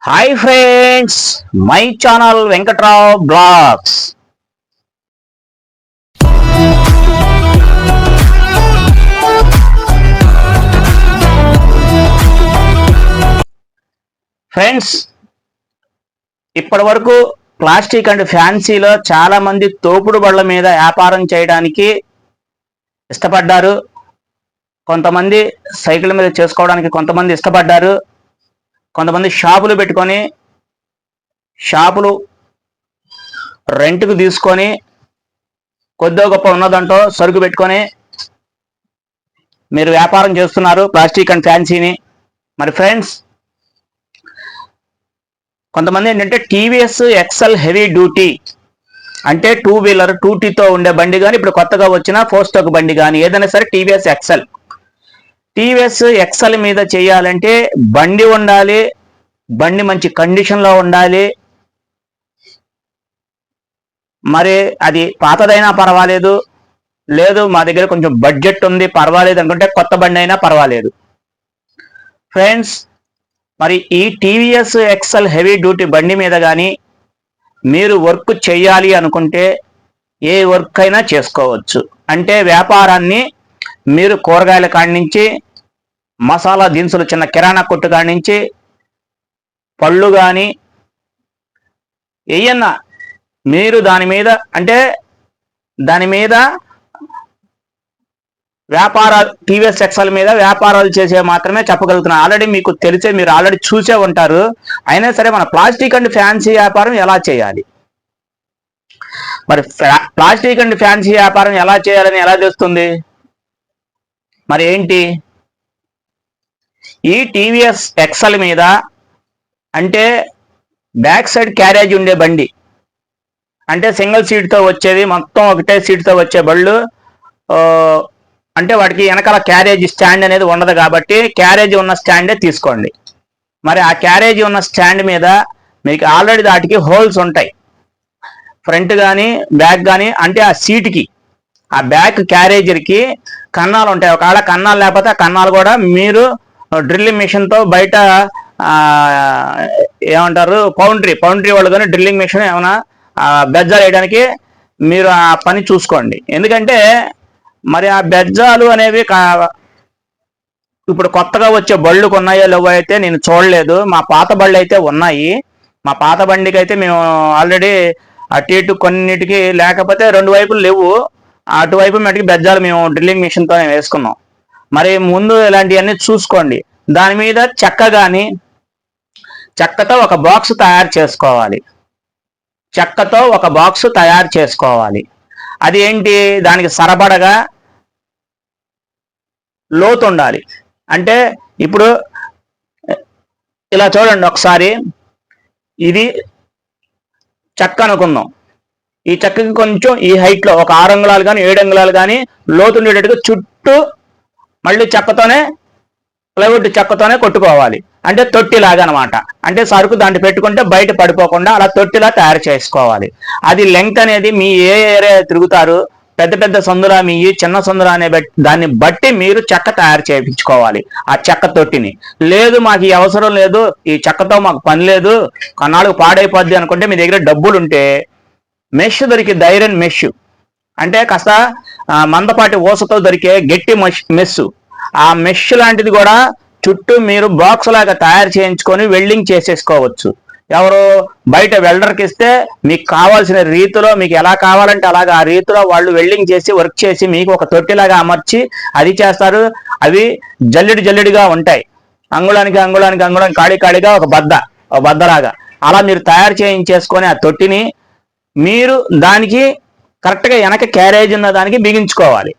Hi friends, my channel Venkatrao vlogs. Friends, ఇప్పటి వరకు plastic and ఫ్యాన్సీలో చాలా మంది తోపుడు బళ్ళ మీద వ్యాపారం చేయడానికి ఇష్టపడ్డారు. కొంతమంది సైకిల్ మీద చేసుకోవడానికి కొంతమంది ఇష్టపడ్డారు. కొంతమంది షాపులు పెట్టుకొని షాపులు రెంట్కు తీసుకొని కొద్దో గొప్ప ఉన్నదంటో సరుకు పెట్టుకొని మీరు వ్యాపారం చేస్తున్నారు ప్లాస్టిక్ అండ్ ఫ్యాన్సీని. మరి ఫ్రెండ్స్, కొంతమంది ఏంటంటే టీవీఎస్ ఎక్సెల్ హెవీ డ్యూటీ అంటే టూ వీలర్ 2Tతో ఉండే బండి కానీ ఇప్పుడు కొత్తగా వచ్చిన 4 స్టోక్ బండి కానీ ఏదైనా సరే టీవీఎస్ ఎక్సెల్ మీద చేయాలంటే బండి ఉండాలి, బండి మంచి కండిషన్లో ఉండాలి. మరి అది పాతదైనా పర్వాలేదు, లేదు మా దగ్గర కొంచెం బడ్జెట్ ఉంది పర్వాలేదు అనుకుంటే కొత్త బండి అయినా పర్వాలేదు. ఫ్రెండ్స్, మరి ఈ టీవీఎస్ ఎక్సెల్ హెవీ డ్యూటీ బండి మీద కానీ మీరు వర్క్ చేయాలి అనుకుంటే ఏ వర్క్ అయినా చేసుకోవచ్చు. అంటే వ్యాపారాన్ని మీరు కూరగాయల కాడి నుంచి, మసాలా దినుసులు చిన్న కిరాణా కొట్టు కాడి నుంచి, పళ్ళు కానీ ఏయన్నా మీరు దాని మీద వ్యాపారాలు టీవీఎస్ ఎక్సెల్ మీద వ్యాపారాలు చేసే మాత్రమే చెప్పగలుగుతున్నాను. ఆల్రెడీ మీకు తెలిసే, మీరు ఆల్రెడీ చూసే ఉంటారు. అయినా సరే మన ప్లాస్టిక్ అండ్ ఫ్యాన్సీ వ్యాపారం ఎలా చేయాలి, మరి ప్లాస్టిక్ అండ్ ఫ్యాన్సీ వ్యాపారం ఎలా చేయాలని ఎలా తెలుస్తుంది? మరి ఏంటి, ఈ టీవీఎస్ ఎక్సెల్ మీద అంటే బ్యాక్ సైడ్ క్యారేజ్ ఉండే బండి, అంటే సింగిల్ సీట్తో వచ్చేది, మొత్తం ఒకటే సీట్తో వచ్చే బళ్ళు, అంటే వాటికి వెనకాల క్యారేజ్ స్టాండ్ అనేది ఉండదు కాబట్టి క్యారేజ్ ఉన్న స్టాండే తీసుకోండి. మరి ఆ క్యారేజ్ ఉన్న స్టాండ్ మీద మీకు ఆల్రెడీ వాటికి హోల్స్ ఉంటాయి, ఫ్రంట్ కానీ బ్యాక్ కానీ. అంటే ఆ సీట్కి, ఆ బ్యాక్ క్యారేజర్కి కన్నాలు ఉంటాయి. ఒకవేళ కన్నాలు లేకపోతే ఆ కన్నాలు కూడా మీరు డ్రిల్లింగ్ మిషన్తో బయట ఏమంటారు పౌండ్రీ వాళ్ళు కానీ డ్రిల్లింగ్ మిషన్ ఏమైనా బెజ్జాలు వేయడానికి మీరు ఆ పని చూసుకోండి. ఎందుకంటే మరి ఆ బెజ్జాలు అనేవి ఇప్పుడు కొత్తగా వచ్చే బళ్ళు ఉన్నాయో లేవో అయితే నేను చూడలేదు. మా పాత బళ్ళు అయితే ఉన్నాయి. మా పాత బండికి అయితే మేము ఆల్రెడీ అటు ఇటు కొన్నిటికి లేకపోతే 2 వైపులు లేవు, అటువైపు మటుకి బెజ్జాలు మేము డ్రిల్లింగ్ మిషన్తోనే వేసుకున్నాం. మరి ముందు ఇలాంటివన్నీ చూసుకోండి. దాని మీద చెక్కతో ఒక బాక్స్ తయారు చేసుకోవాలి. అది ఏంటి, దానికి సరబడగా లోతు ఉండాలి. అంటే ఇప్పుడు ఇలా చూడండి ఒకసారి, ఇది చెక్క అనుకుందాం. ఈ చెక్కకి కొంచెం ఈ హైట్లో ఒక 6 అంగుళాలు కానీ 7 అంగుళాలు కానీ లోతు ఉండేటట్టుగా చుట్టూ మళ్ళీ ప్లైవుడ్ చెక్కతోనే కొట్టుకోవాలి. అంటే తొట్టిలాగా అనమాట. అంటే సరుకు దాంట్లో పెట్టుకుంటే బయట పడిపోకుండా అలా తొట్టిలా తయారు చేసుకోవాలి. అది లెంగ్త్ అనేది మీ ఏ ఏరియా తిరుగుతారు, పెద్ద పెద్ద సందులా మీ చిన్న సందులా అనే దాన్ని బట్టి మీరు చెక్క తయారు చేయించుకోవాలి ఆ చెక్క తొట్టిని. లేదు మాకు ఈ అవసరం లేదు, ఈ చెక్కతో మాకు పని లేదు, కొన్నాళ్ళకు పాడైపోద్ది అనుకుంటే మీ దగ్గర డబ్బులు ఉంటే మెష్ దొరికింది, ఐరన్ మెష్. అంటే కాస్త మందపాటి ఊసతో దొరికే గట్టి మెష్. ఆ మెష్ లాంటిది కూడా చుట్టూ మీరు బాక్స్ లాగా తయారు చేయించుకొని వెల్డింగ్ చేసేసుకోవచ్చు. ఎవరు బయట వెల్డర్కి ఇస్తే మీకు కావాల్సిన రీతిలో, మీకు ఎలా కావాలంటే అలాగా ఆ రీతిలో వాళ్ళు వెల్డింగ్ చేసి వర్క్ చేసి మీకు ఒక తొట్టిలాగా అమర్చి అది చేస్తారు. అవి జల్లెడిగా ఉంటాయి, అంగుళానికి ఖాళీగా ఒక బద్దలాగా అలా మీరు తయారు చేయించేసుకొని ఆ తొట్టిని మీరు దానికి కరెక్ట్గా వెనక క్యారేజ్ ఉన్న దానికి బిగించుకోవాలి.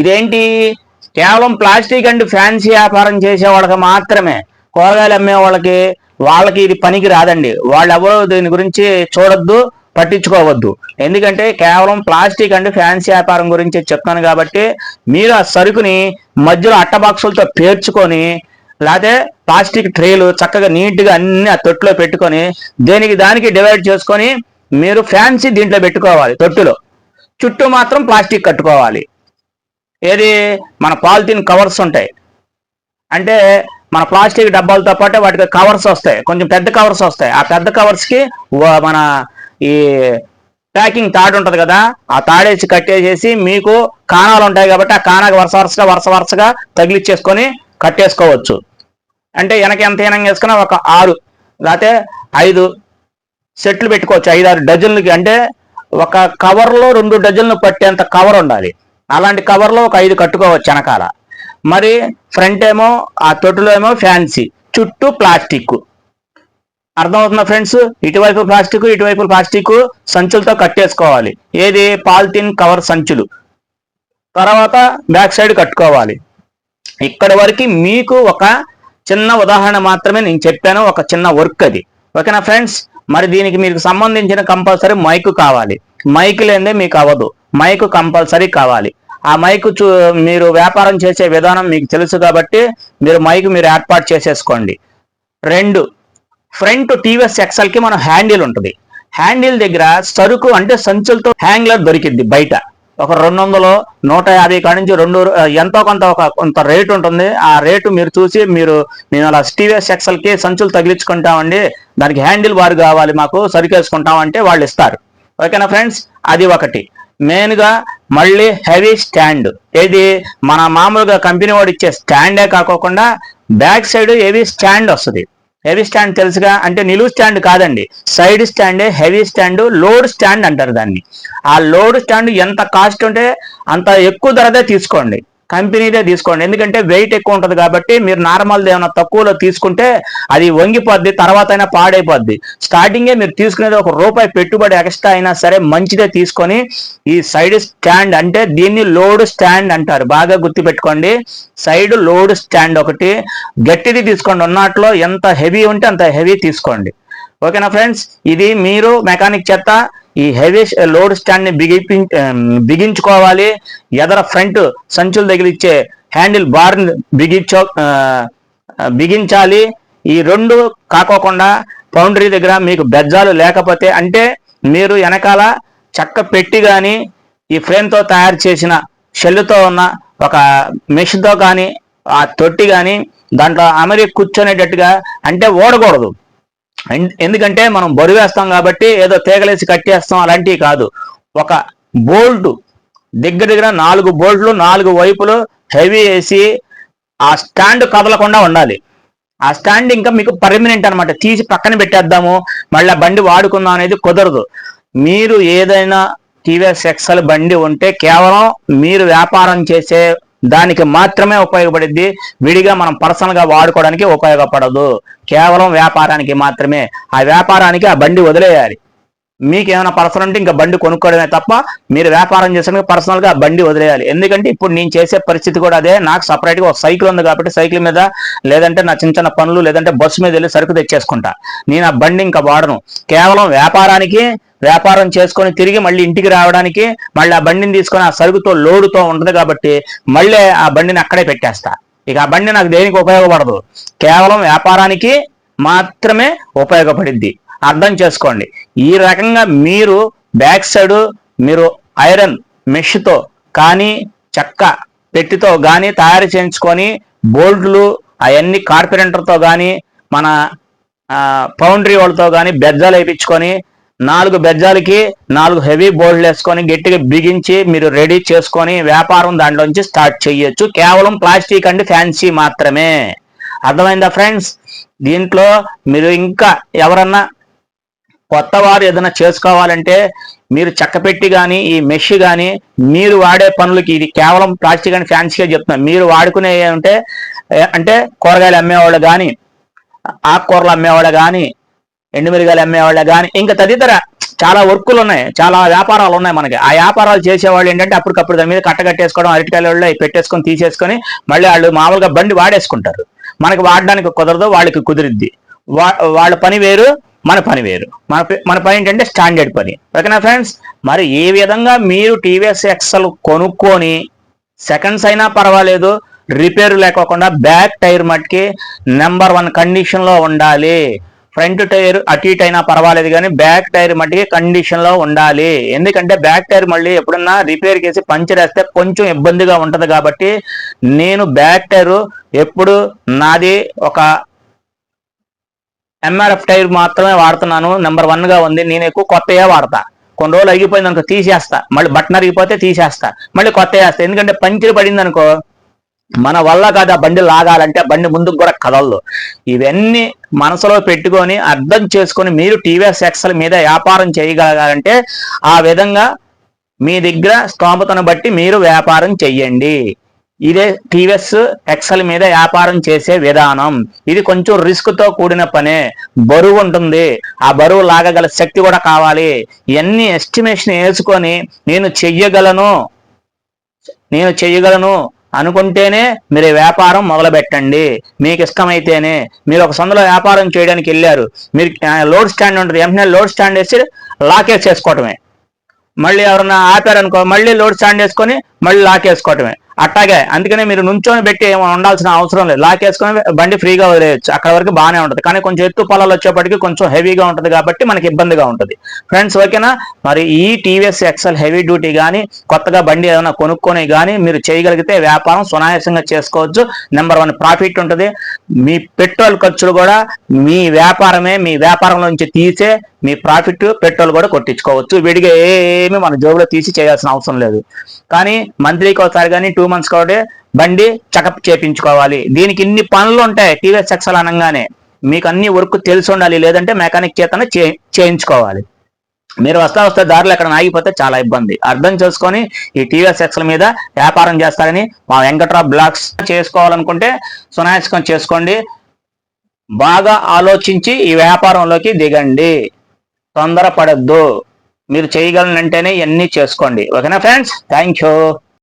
ఇదేంటి, కేవలం ప్లాస్టిక్ అండ్ ఫ్యాన్సీ వ్యాపారం చేసే వాళ్ళకి మాత్రమే, కూరగాయలు అమ్మే వాళ్ళకి ఇది పనికి రాదండి. వాళ్ళు ఎవరో దీని గురించి చూడొద్దు, పట్టించుకోవద్దు. ఎందుకంటే కేవలం ప్లాస్టిక్ అండ్ ఫ్యాన్సీ వ్యాపారం గురించి చెప్తాను కాబట్టి మీరు ఆ సరుకుని మధ్యలో అట్ట బాక్సులతో పేర్చుకొని, లేకపోతే ప్లాస్టిక్ ట్రేలు చక్కగా నీట్గా అన్ని ఆ తొట్టులో పెట్టుకొని దానికి డివైడ్ చేసుకొని మీరు ఫ్యాన్సీ దీంట్లో పెట్టుకోవాలి. తొట్టులో చుట్టూ మాత్రం ప్లాస్టిక్ కట్టుకోవాలి. ఏది, మన పాలిథిన్ కవర్స్ ఉంటాయి, అంటే మన ప్లాస్టిక్ డబ్బాలతో పాటు వాటికి కవర్స్ వస్తాయి, కొంచెం పెద్ద కవర్స్ వస్తాయి. ఆ పెద్ద కవర్స్కి మన ఈ ప్యాకింగ్ తాడు ఉంటుంది కదా, ఆ తాడేసి కట్టేసేసి మీకు కాణాలు ఉంటాయి కాబట్టి ఆ కాణాకి వరుసగా తగిలిచ్చేసుకొని కట్టేసుకోవచ్చు. అంటే వెనక ఎంత హీనంగా వేసుకున్నా ఒక 6 లేకపోతే 5 సెట్లు పెట్టుకోవచ్చు, 5-6 డజన్లకి. అంటే ఒక కవర్లో 2 డజన్లు పట్టేంత కవర్ ఉండాలి. అలాంటి కవర్లో ఒక 5 కట్టుకోవచ్చు వెనకాల. మరి ఫ్రంట్ ఏమో ఆ తొట్టులో ఏమో ఫ్యాన్సీ, చుట్టూ ప్లాస్టిక్. అర్థమవుతుందా ఫ్రెండ్స్? ఇటువైపు ప్లాస్టిక్ సంచులతో కట్టేసుకోవాలి. ఏది? పాలిథిన్ కవర్ సంచులు. తర్వాత బ్యాక్ సైడ్ కట్టుకోవాలి. ఇక్కడ వరకు మీకు ఒక చిన్న ఉదాహరణ మాత్రమే నేను చెప్పాను, ఒక చిన్న వర్క్ అది. ఓకేనా ఫ్రెండ్స్? మరి దీనికి మీకు సంబంధించిన కంపల్సరీ మైక్ కావాలి. మైక్ లేదే మీకు అవ్వదు, మైక్ కంపల్సరీ కావాలి. ఆ మైక్ మీరు వ్యాపారం చేసే విధానం మీకు తెలుసు కాబట్టి మీరు ఏర్పాటు చేసేసుకోండి. 2, ఫ్రంట్ టీవీఎస్ ఎక్సెల్ కి మన హ్యాండిల్ ఉంటుంది. హ్యాండిల్ దగ్గర సరుకు అంటే సంచులతో హ్యాంగ్లర్ దొరికిద్ది బయట. ఒక 200, 150 కాడి నుంచి ఎంతో కొంత రేటు ఉంటుంది. ఆ రేటు మీరు చూసి మేము అలా టీవీఎస్ ఎక్సెల్ కి సంచులు తగిలించుకుంటామండి, దానికి హ్యాండిల్ బార్ కావాలి, మాకు సరుకేసుకుంటామంటే వాళ్ళు ఇస్తారు. ఓకేనా ఫ్రెండ్స్? అది ఒకటి. మెయిన్గా మళ్ళీ హెవీ స్టాండ్. ఏది? మన మామూలుగా కంపెనీ వాడు ఇచ్చే స్టాండే కాకోకుండా బ్యాక్ సైడ్ హెవీ స్టాండ్ వస్తుంది. హెవీ స్టాండ్ తెలుసుగా, అంటే నిలువు స్టాండ్ కాదండి, సైడ్ స్టాండే హెవీ స్టాండ్, లోడ్ స్టాండ్ అంటారు దాన్ని. ఆ లోడ్ స్టాండ్ ఎంత కాస్ట్ ఉంటే అంత ఎక్కువ ధరదే తీసుకోండి, కంపెనీదే తీసుకోండి. ఎందుకంటే వెయిట్ ఎక్కువ ఉంటుంది కాబట్టి మీరు నార్మల్ది ఏమైనా తక్కువలో తీసుకుంటే అది వంగిపోద్ది, తర్వాత అయినా పాడైపోద్ది. స్టార్టింగే మీరు తీసుకునేది ₹1 పెట్టుబడి ఎక్స్ట్రా అయినా సరే మంచిదే తీసుకొని ఈ సైడ్ స్టాండ్, అంటే దీన్ని లోడ్ స్టాండ్ అంటారు, బాగా గుర్తుపెట్టుకోండి. సైడ్ లోడ్ స్టాండ్ ఒకటి గట్టిది తీసుకోండి, ఉన్నట్లో ఎంత హెవీ ఉంటే అంత హెవీ తీసుకోండి. ఓకేనా ఫ్రెండ్స్? ఇది మీరు మెకానిక్ చేత ఈ హెవీ లోడ్ స్టాండ్ ని బిగించుకోవాలి. ఎదర ఫ్రంట్ సంచులు తగిలిచ్చే హ్యాండిల్ బార్ బిగించాలి. ఈ 2 కాకోకుండా పౌండరీ దగ్గర మీకు బెజ్జాలు లేకపోతే, అంటే మీరు వెనకాల చెక్క పెట్టి కానీ ఈ ఫ్రేమ్తో తయారు చేసిన షెల్లుతో ఉన్న ఒక మెష్తో కానీ ఆ తొట్టి కానీ దాంట్లో అమరి కూర్చొనేటట్టుగా, అంటే ఓడకూడదు. ఎందుకంటే మనం బరువేస్తాం కాబట్టి ఏదో తీగలేసి కట్టేస్తాం అలాంటివి కాదు. ఒక బోల్ట్ దగ్గర 4 బోల్ట్లు 4 వైపులు హెవీ వేసి ఆ స్టాండ్ కదలకుండా ఉండాలి. ఆ స్టాండ్ ఇంకా మీకు పర్మనెంట్ అనమాట, తీసి పక్కన పెట్టేద్దాము మళ్ళీ బండి వాడుకుందాం అనేది కుదరదు. మీరు ఏదైనా టీవీఎస్ ఎక్సెల్ బండి ఉంటే కేవలం మీరు వ్యాపారం చేసే దానికి మాత్రమే ఉపయోగపడిద్ది, విడిగా మనం పర్సనల్గా వాడుకోవడానికి ఉపయోగపడదు, కేవలం వ్యాపారానికి మాత్రమే. ఆ వ్యాపారానికి ఆ బండి వదిలేయాలి. మీకు ఏమైనా పర్సనల్ ఉంటే ఇంకా బండి కొనుక్కోవడమే తప్ప మీరు వ్యాపారం చేసడానికి పర్సనల్గా ఆ బండి వదిలేయాలి. ఎందుకంటే ఇప్పుడు నేను చేసే పరిస్థితి కూడా అదే. నాకు సపరేట్గా ఒక సైకిల్ ఉంది కాబట్టి సైకిల్ మీద, లేదంటే నా చిన్న పనులు, లేదంటే బస్సు మీద వెళ్ళి సరుకు తెచ్చేసుకుంటా. నేను ఆ బండి ఇంకా వాడను, కేవలం వ్యాపారానికి, వ్యాపారం చేసుకొని తిరిగి మళ్ళీ ఇంటికి రావడానికి మళ్ళీ ఆ బండిని తీసుకొని ఆ సరుకుతో లోడుతో ఉంటుంది కాబట్టి మళ్ళీ ఆ బండిని అక్కడే పెట్టేస్తా. ఇక ఆ బండి నాకు దేనికి ఉపయోగపడదు, కేవలం వ్యాపారానికి మాత్రమే ఉపయోగపడిద్ది. అర్థం చేసుకోండి. ఈ రకంగా మీరు బ్యాక్ సైడ్ మీరు ఐరన్ మెష్తో కానీ చెక్క పెట్టితో కానీ తయారు చేయించుకొని బోల్ట్లు అవన్నీ కార్పెంటర్తో కానీ మన పౌండరీ వాళ్ళతో కానీ బెజ్జాలు వేయించుకొని 4 బెజ్జాలకి 4 హెవీ బోల్డ్లు వేసుకొని గట్టిగా బిగించి మీరు రెడీ చేసుకొని వ్యాపారం దాంట్లోంచి స్టార్ట్ చేయొచ్చు, కేవలం ప్లాస్టిక్ అండ్ ఫ్యాన్సీ మాత్రమే. అర్థమైందా ఫ్రెండ్స్? దీంట్లో మీరు ఇంకా ఎవరన్నా కొత్త వారు ఏదైనా చేసుకోవాలంటే మీరు చెక్కపెట్టి కానీ ఈ మెష్ కానీ మీరు వాడే పనులకి, ఇది కేవలం ప్లాస్టిక్ అండ్ ఫ్యాన్సీగా చెప్తున్నాను. మీరు వాడుకునే అంటే కూరగాయలు అమ్మేవాళ్ళు కానీ, ఆకుకూరలు అమ్మేవాళ్ళు కానీ, ఎండుమిరగాయలు అమ్మేవాళ్ళే కానీ, ఇంకా తదితర చాలా వర్కులు ఉన్నాయి, చాలా వ్యాపారాలు ఉన్నాయి మనకి. ఆ వ్యాపారాలు చేసేవాళ్ళు ఏంటంటే అప్పటికప్పుడు దాని మీద కట్టేసుకోవడం, అరటికాయలు పెట్టేసుకొని తీసేసుకొని మళ్ళీ వాళ్ళు మామూలుగా బండి వాడేసుకుంటారు. మనకి వాడడానికి కుదరదు, వాళ్ళకి కుదిరిద్ది. వాళ్ళ పని వేరు, మన పని వేరు. మన పని ఏంటంటే స్టాండర్డ్ పని. ఓకేనా ఫ్రెండ్స్? మరి ఏ విధంగా మీరు టీవీఎస్ ఎక్సెల్ కొనుక్కొని సెకండ్స్ అయినా పర్వాలేదు, రిపేర్ లేకోకుండా బ్యాక్ టైర్ మట్టికి నెంబర్ 1 కండిషన్లో ఉండాలి. ఫ్రంట్ టైర్ అటు ఇటు అయినా పర్వాలేదు కానీ బ్యాక్ టైర్ మట్టికి కండిషన్ లో ఉండాలి. ఎందుకంటే బ్యాక్ టైర్ మళ్ళీ ఎప్పుడన్నా రిపేర్ చేసి పంచర్ వేస్తే కొంచెం ఇబ్బందిగా ఉంటది కాబట్టి నేను బ్యాక్ టైర్ ఎప్పుడు నాది ఒక ఎంఆర్ఎఫ్ టైర్ మాత్రమే వాడుతున్నాను. నెంబర్ 1 గా ఉంది. నేను ఎక్కువ కొత్తయే వాడతా. కొన్ని రోజులు అయిపోయింది అనుకో తీసేస్తా, మళ్ళీ బటన్ అరిగిపోతే తీసేస్తా, మళ్ళీ కొత్త వేస్తా. ఎందుకంటే పంచర్ పడింది అనుకో మన వల్ల కాదు ఆ బండి లాగాలంటే, బండి ముందుకు కూడా కదలదు. ఇవన్నీ మనసులో పెట్టుకొని అర్థం చేసుకొని మీరు టీవీఎస్ ఎక్సెల్ మీద వ్యాపారం చేయగలగాలంటే ఆ విధంగా మీ దగ్గర స్తోమతను బట్టి మీరు వ్యాపారం చెయ్యండి. ఇదే టీవీఎస్ ఎక్సెల్ మీద వ్యాపారం చేసే విధానం. ఇది కొంచెం రిస్క్ తో కూడిన పనే, బరువు ఉంటుంది, ఆ బరువు లాగగల శక్తి కూడా కావాలి. ఇవన్నీ ఎస్టిమేషన్ వేసుకొని నేను చెయ్యగలను అనుకుంటేనే మీరు వ్యాపారం మొదలు పెట్టండి. మీకు ఇష్టమైతేనే. మీరు ఒక సందులో వ్యాపారం చేయడానికి వెళ్ళారు, మీరు లోడ్ స్టాండ్ ఉంటుంది, వెంటనే లోడ్ స్టాండ్ వేసి లాకేజ్ చేసుకోవటమే. మళ్ళీ ఎవరన్నా ఆపారనుకో మళ్ళీ లోడ్ స్టాండ్ వేసుకొని మళ్ళీ లాకేసుకోవటమే. అట్టాగే అందుకనే మీరు నుంచొని పెట్టి ఉండాల్సిన అవసరం లేదు, లాకేసుకొని బండి ఫ్రీగా వదిలేయచ్చు. అక్కడ వరకు బాగానే ఉంటుంది. కానీ కొంచెం ఎత్తు పొలాలు వచ్చేప్పటికి కొంచెం హెవీగా ఉంటుంది కాబట్టి మనకి ఇబ్బందిగా ఉంటుంది. ఫ్రెండ్స్ ఓకేనా? మరి ఈ టీవీఎస్ ఎక్సెల్ హెవీ డ్యూటీ కానీ కొత్తగా బండి ఏదైనా కొనుక్కొని కానీ మీరు చేయగలిగితే వ్యాపారం సునాయాసంగా చేసుకోవచ్చు. నెంబర్ 1 ప్రాఫిట్ ఉంటుంది. మీ పెట్రోల్ ఖర్చులు కూడా మీ వ్యాపారం నుంచి తీసే మీ ప్రాఫిట్ పెట్రోల్ కూడా కొట్టించుకోవచ్చు. విడిగా ఏమి మన జోబులో తీసి చేయాల్సిన అవసరం లేదు. కానీ మంత్లీకి ఒకసారి కానీ 2 months కాబట్టి బండి చెకప్ చేయించుకోవాలి. దీనికి ఇన్ని పనులు ఉంటాయి. టీవీఎస్ ఎక్సెల్ అనగానే మీకు అన్ని వర్క్ తెలిసి ఉండాలి, లేదంటే మెకానిక్ చేతనే చేయించుకోవాలి. మీరు వస్తా దారిలో ఎక్కడ ఆగిపోతే చాలా ఇబ్బంది. అర్థం చేసుకొని ఈ టీవీఎస్ ఎక్సెల్ మీద వ్యాపారం చేస్తారని మా వెంకట్రావు బ్లాగ్స్ చేసుకోవాలనుకుంటే సునాయాసంగా చేసుకోండి. బాగా ఆలోచించి ఈ వ్యాపారంలోకి దిగండి, తొందరపడద్దు. మీరు చేయగలనంటేనే ఇవన్నీ చేసుకోండి. ఓకేనా ఫ్రెండ్స్? Thank you.